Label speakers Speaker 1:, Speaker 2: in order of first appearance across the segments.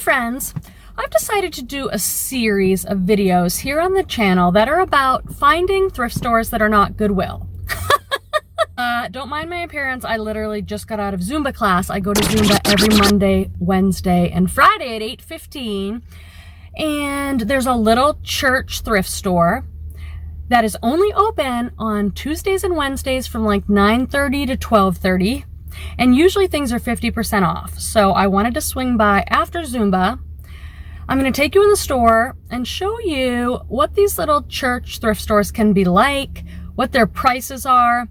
Speaker 1: friends, I've decided to do a series of videos here on the channel that are about finding thrift stores that are not Goodwill. Don't mind my appearance. I literally just got out of Zumba class. I go to Zumba every Monday, Wednesday, and Friday at 8:15. And there's a little church thrift store that is only open on Tuesdays and Wednesdays from like 9:30 to 12:30. And usually things are 50% off. So I wanted to swing by after Zumba. I'm going to take you in the store and show you what these little church thrift stores can be like, what their prices are.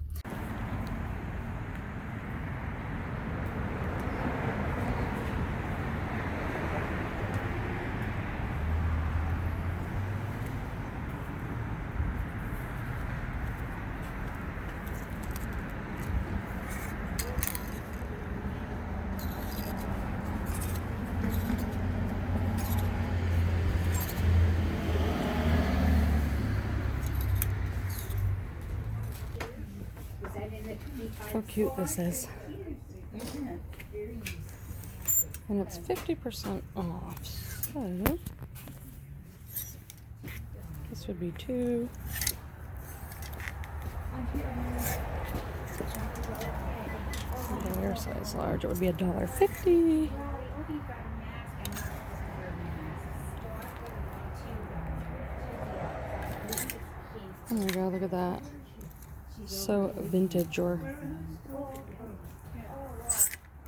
Speaker 1: How cute this is. And it's 50% off. So this would be two. Their size large, it would be $1.50. Oh my god, look at that. So vintage or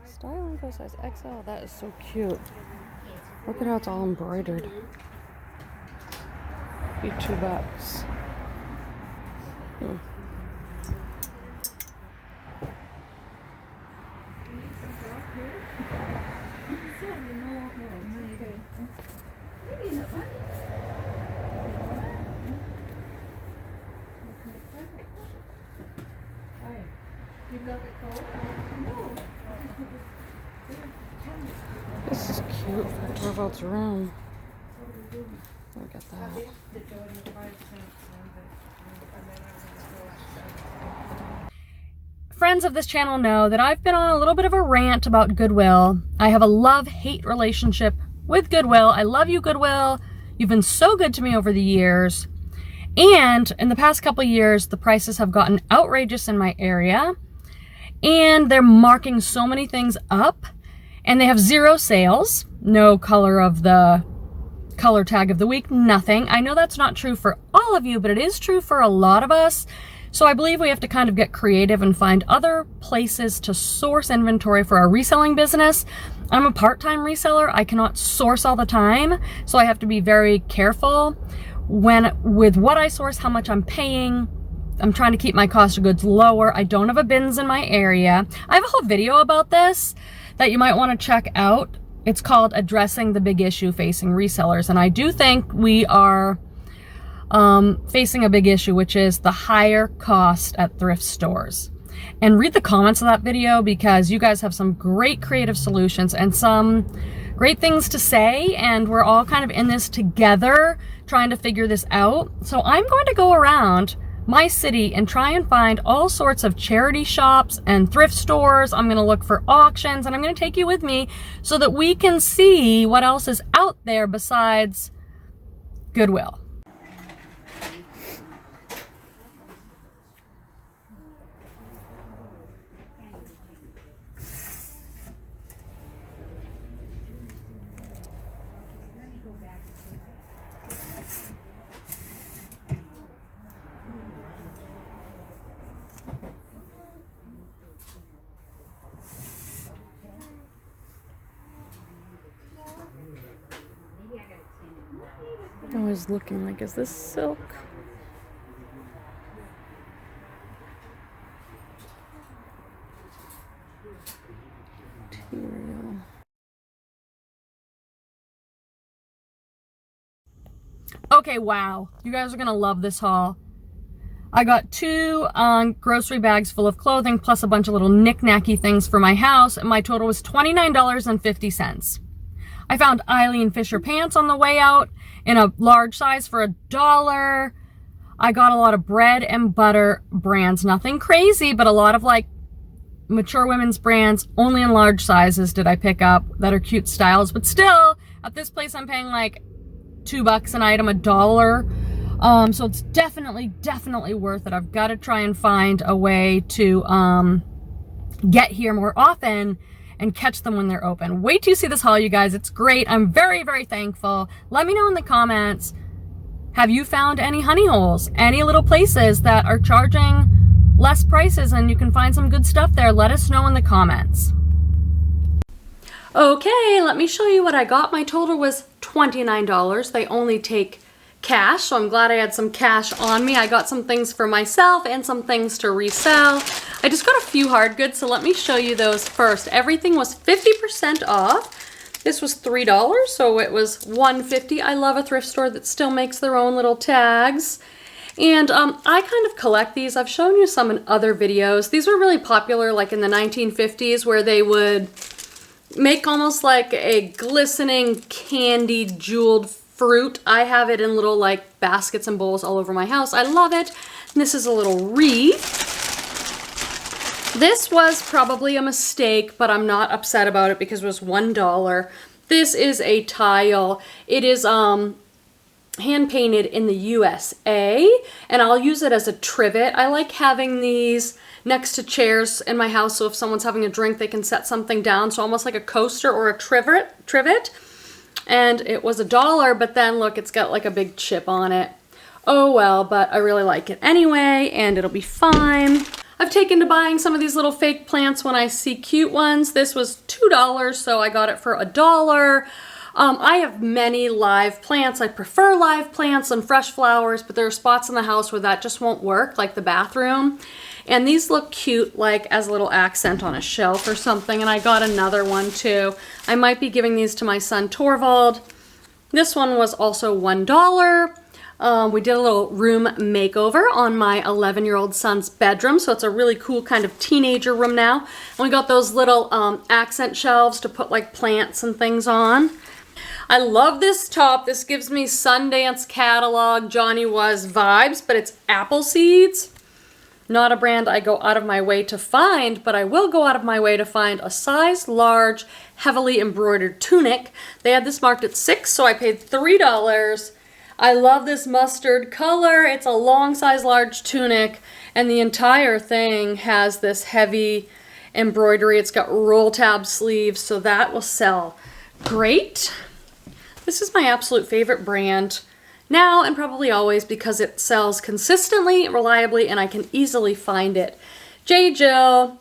Speaker 1: styling for size XL. That is so cute. Look at how it's all embroidered. Be $2. This is cute for 12 ounce room. Look at that. Friends of this channel know that I've been on a little bit of a rant about Goodwill. I have a love-hate relationship with Goodwill. I love you, Goodwill. You've been so good to me over the years. And in the past couple years, the prices have gotten outrageous in my area. And they're marking so many things up. And they have 0 sales. No color of the color tag of the week. Nothing. I know that's not true for all of you, but it is true for a lot of us. So I believe we have to kind of get creative and find other places to source inventory for our reselling business. I'm a part-time reseller. I cannot source all the time. So I have to be very careful with what I source, how much I'm paying. I'm trying to keep my cost of goods lower. I don't have a bins in my area. I have a whole video about this that you might want to check out. It's called Addressing the Big Issue Facing Resellers. And I do think we are facing a big issue, which is the higher cost at thrift stores. And read the comments of that video because you guys have some great creative solutions and some great things to say. And we're all kind of in this together trying to figure this out. So I'm going to go around my city and try and find all sorts of charity shops and thrift stores. I'm going to look for auctions and I'm going to take you with me so that we can see what else is out there besides Goodwill. I was looking like, is this silk? Material. Okay, wow. You guys are gonna love this haul. I got 2 grocery bags full of clothing plus a bunch of little knick-knacky things for my house, and my total was $29.50. I found Eileen Fisher pants on the way out in a large size for $1. I got a lot of bread and butter brands, nothing crazy, but a lot of like mature women's brands, only in large sizes did I pick up that are cute styles, but still At this place, I'm paying like $2 an item, $1. So it's definitely worth it. I've got to try and find a way to get here more often and catch them when they're open. Wait till you see this haul, you guys. It's great. I'm very thankful. Let me know in the comments, have you found any honey holes? Any little places that are charging less prices and you can find some good stuff there? Let us know in the comments. Okay, let me show you what I got. My total was $29. They only take cash, so I'm glad I had some cash on me. I got some things for myself and some things to resell. I just got a few hard goods, so let me show you those first. Everything was 50% off. This was $3, so it was $1.50. I love a thrift store that still makes their own little tags. And I kind of collect these. I've shown you some in other videos. These were really popular like in the 1950s, where they would make almost like a glistening candy jeweled fruit. I have it in little like baskets and bowls all over my house. I love it. And this is a little wreath. This was probably a mistake, but I'm not upset about it because it was $1. This is a tile. It is hand painted in the USA, and I'll use it as a trivet. I like having these next to chairs in my house, so if someone's having a drink, they can set something down, so almost like a coaster or a trivet. And it was $1, but then look, it's got like a big chip on it. Oh well, but I really like it anyway, and it'll be fine. I've taken to buying some of these little fake plants when I see cute ones. This was $2, so I got it for $1. I have many live plants. I prefer live plants and fresh flowers, but there are spots in the house where that just won't work, like the bathroom. And these look cute, like as a little accent on a shelf or something. And I got another one too. I might be giving these to my son Torvald. This one was also $1. We did a little room makeover on my 11-year-old son's bedroom, so it's a really cool kind of teenager room now. And we got those little accent shelves to put like plants and things on. I love this top. This gives me Sundance catalog Johnny Was vibes, but it's apple seeds. Not a brand I go out of my way to find, but I will go out of my way to find a size large, heavily embroidered tunic. They had this marked at $6, so I paid $3. I love this mustard color. It's a long size large tunic, and the entire thing has this heavy embroidery. It's got roll tab sleeves, so that will sell great. This is my absolute favorite brand now and probably always because it sells consistently, reliably, and I can easily find it. J. Jill,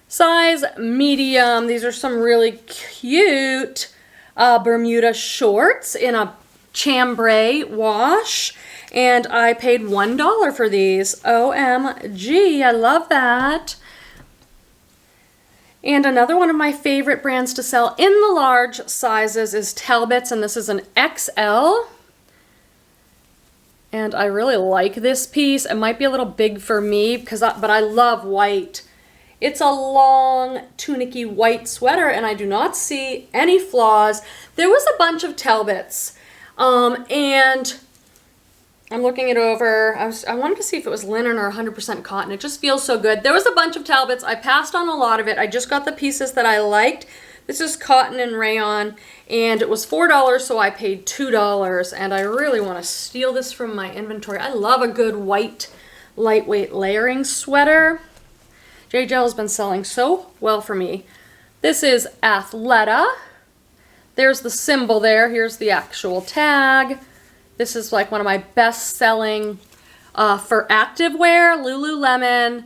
Speaker 1: size medium. These are some really cute Bermuda shorts in a chambray wash, and I paid $1 for these. OMG, I love that. And another one of my favorite brands to sell in the large sizes is Talbot's, and this is an XL. And I really like this piece. It might be a little big for me, but I love white. It's a long, tunicky white sweater, and I do not see any flaws. There was a bunch of Talbot's, and I'm looking it over. I wanted to see if it was linen or 100% cotton. It just feels so good. There was a bunch of Talbot's. I passed on a lot of it. I just got the pieces that I liked. This is cotton and rayon, and it was $4, so I paid $2, and I really want to steal this from my inventory. I love a good white, lightweight layering sweater. J. Jill has been selling so well for me. This is Athleta. There's the symbol there. Here's the actual tag. This is like one of my best selling for activewear, Lululemon,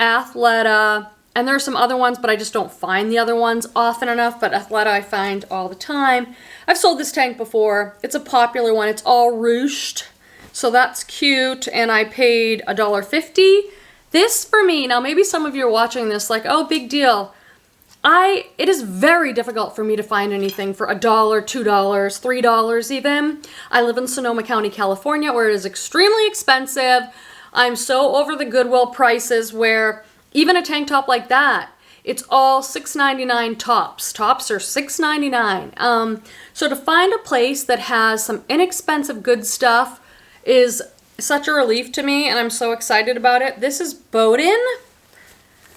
Speaker 1: Athleta, and there are some other ones, but I just don't find the other ones often enough, but Athleta I find all the time. I've sold this tank before. It's a popular one. It's all ruched, so that's cute, and I paid $1.50. This for me, now maybe some of you are watching this like, oh, big deal. It is very difficult for me to find anything for $1, $2, $3 even. I live in Sonoma County, California, where it is extremely expensive. I'm so over the Goodwill prices where even a tank top like that, it's all $6.99 tops. Tops are $6.99. So to find a place that has some inexpensive good stuff is such a relief to me, and I'm so excited about it. This is Bowden.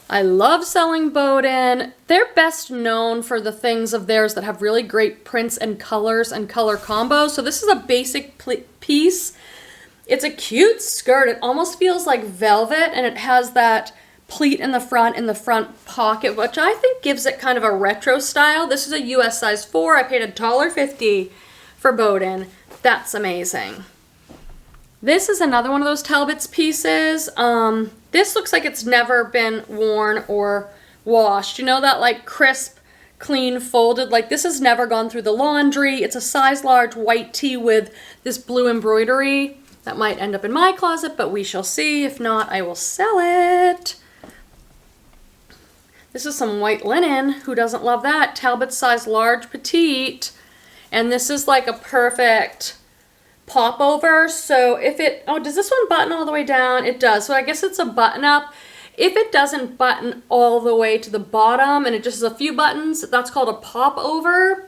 Speaker 1: I love selling Bowden. They're best known for the things of theirs that have really great prints and colors and color combos. So this is a basic piece. It's a cute skirt. It almost feels like velvet, and it has that pleat in the front pocket, which I think gives it kind of a retro style. This is a US size 4. I paid $1.50 for Bowden. That's amazing. This is another one of those Talbot's pieces. This looks like it's never been worn or washed. You know, that like crisp, clean, folded, like this has never gone through the laundry. It's a size large white tee with this blue embroidery. That might end up in my closet, but we shall see. If not, I will sell it. This is some white linen. Who doesn't love that? Talbot size large petite. And this is like a perfect pop over. So if it, oh, does this one button all the way down? It does. So I guess it's a button up. If it doesn't button all the way to the bottom and it just has a few buttons, that's called a pop over.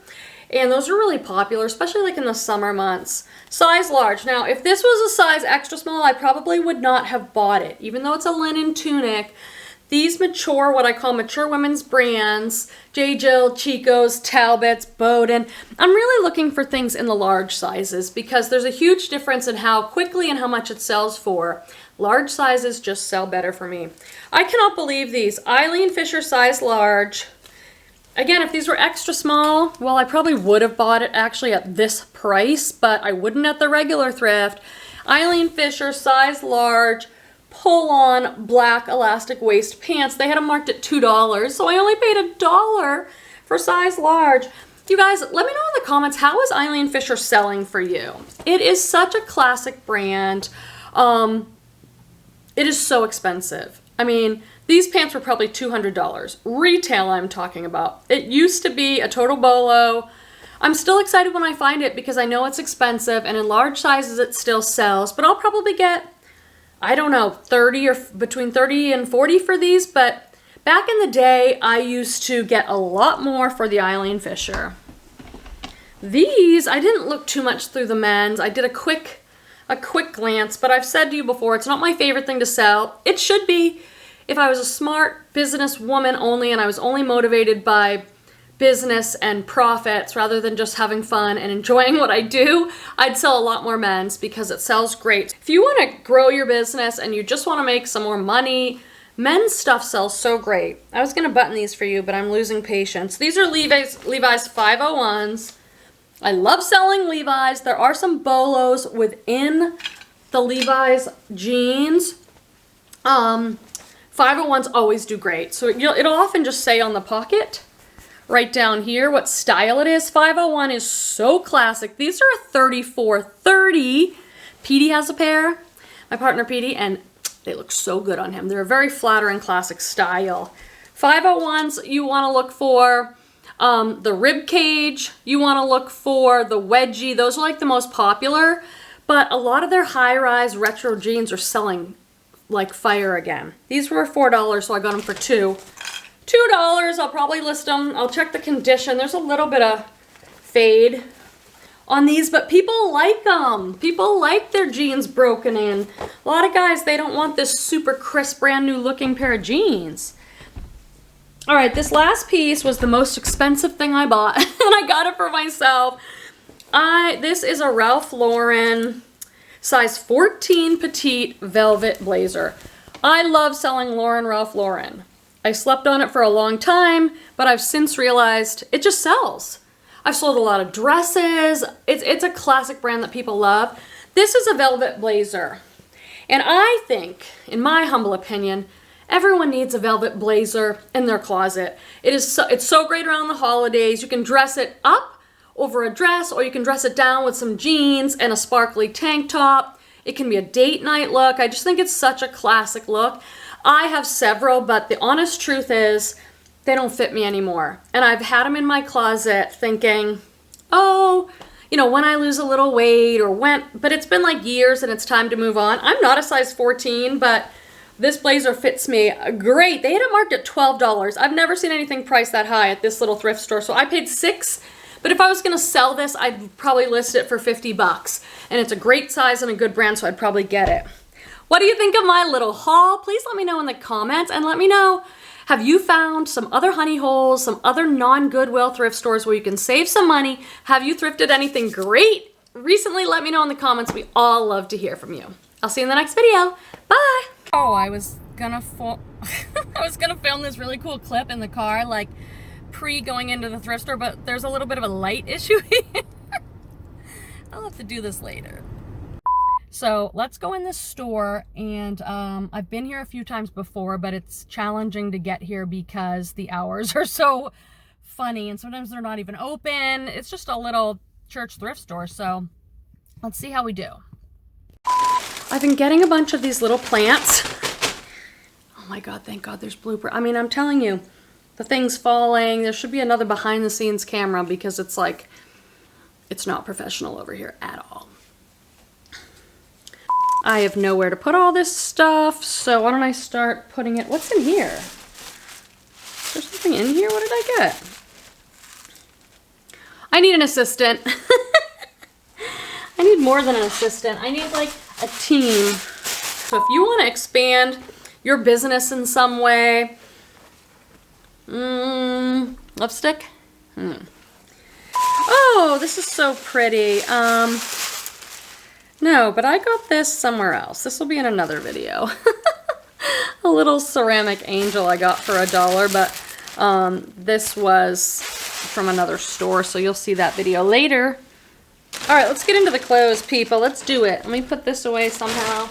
Speaker 1: And those are really popular, especially like in the summer months. Size large. Now, if this was a size extra small, I probably would not have bought it. Even though it's a linen tunic, these mature, what I call mature women's brands, J. Jill, Chico's, Talbot's, Bowden, I'm really looking for things in the large sizes because there's a huge difference in how quickly and how much it sells for. Large sizes just sell better for me. I cannot believe these. Eileen Fisher size large. Again, if these were extra small, well, I probably would have bought it actually at this price, but I wouldn't at the regular thrift. Eileen Fisher size large, pull-on black elastic waist pants. They had them marked at $2, so I only paid $1 for size large. You guys, let me know in the comments, how is Eileen Fisher selling for you? It is such a classic brand. It is so expensive. I mean, these pants were probably $200. Retail I'm talking about. It used to be a total bolo. I'm still excited when I find it because I know it's expensive, and in large sizes it still sells, but I'll probably get, I don't know, 30 or between 30 and 40 for these, but back in the day, I used to get a lot more for the Eileen Fisher. These, I didn't look too much through the men's. I did a quick glance, but I've said to you before, it's not my favorite thing to sell. It should be if I was a smart business woman only and I was only motivated by business and profits rather than just having fun and enjoying what I do, I'd sell a lot more men's because it sells great. If you want to grow your business and you just want to make some more money, men's stuff sells so great. I was going to button these for you, but I'm losing patience. These are Levi's 501s. I love selling Levi's. There are some bolos within the Levi's jeans. 501s always do great. So it'll often just say on the pocket right down here what style it is. 501 is so classic. These are a 34-30. Petey has a pair, my partner Petey, and they look so good on him. They're a very flattering classic style. 501s, you want to look for the rib cage. You want to look for the wedgie. Those are like the most popular, but a lot of their high-rise retro jeans are selling like fire again. These were $4, so I got them for $2. I'll probably list them. I'll check the condition. There's a little bit of fade on these, but people like them. People like their jeans broken in. A lot of guys, they don't want this super crisp, brand new looking pair of jeans. All right, this last piece was the most expensive thing I bought, and I got it for myself. This is a Ralph Lauren size 14 petite velvet blazer. I love selling Ralph Lauren. I slept on it for a long time, but I've since realized it just sells. I've sold a lot of dresses. It's a classic brand that people love. This is a velvet blazer. And I think, in my humble opinion, everyone needs a velvet blazer in their closet. It's so great around the holidays. You can dress it up over a dress, or you can dress it down with some jeans and a sparkly tank top. It can be a date night look. I just think it's such a classic look. I have several, but the honest truth is they don't fit me anymore. And I've had them in my closet thinking, oh, you know, when I lose a little weight or but it's been like years and it's time to move on. I'm not a size 14, but this blazer fits me great. They had it marked at $12. I've never seen anything priced that high at this little thrift store. So I paid $6, but if I was gonna sell this, I'd probably list it for $50. And it's a great size and a good brand, so I'd probably get it. What do you think of my little haul? Please let me know in the comments, and let me know Have you found some other honey holes, some other non-Goodwill thrift stores where you can save some money? Have you thrifted anything great recently? Let me know in the comments. We all love to hear from you. I'll see you in the next video. Bye. Oh, I was gonna film this really cool clip in the car, like going into the thrift store, but there's a little bit of a light issue here. I'll have to do this later. So let's go in this store, and I've been here a few times before, but it's challenging to get here because the hours are so funny, and sometimes they're not even open. It's just a little church thrift store, so let's see how we do. I've been getting a bunch of these little plants. Oh my God, thank God there's blooper. I mean, I'm telling you, the thing's falling. There should be another behind the scenes camera because it's like, it's not professional over here at all. I have nowhere to put all this stuff, so why don't I start putting it, what's in here? Is there something in here? What did I get? I need an assistant. I need more than an assistant. I need like a team. So if you want to expand your business in some way, lipstick? Oh, this is so pretty. No, but I got this somewhere else. This will be in another video. A little ceramic angel I got for $1, but this was from another store, so you'll see that video later. All right, let's get into the clothes, people. Let's do it. Let me put this away somehow.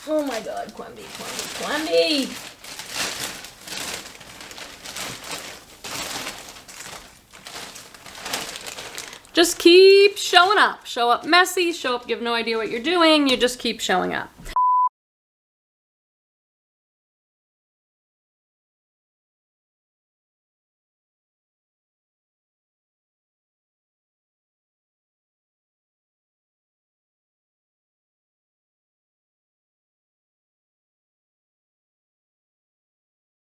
Speaker 1: Oh my God, Quemby. Just keep showing up. Show up messy, show up, you have no idea what you're doing, you just keep showing up.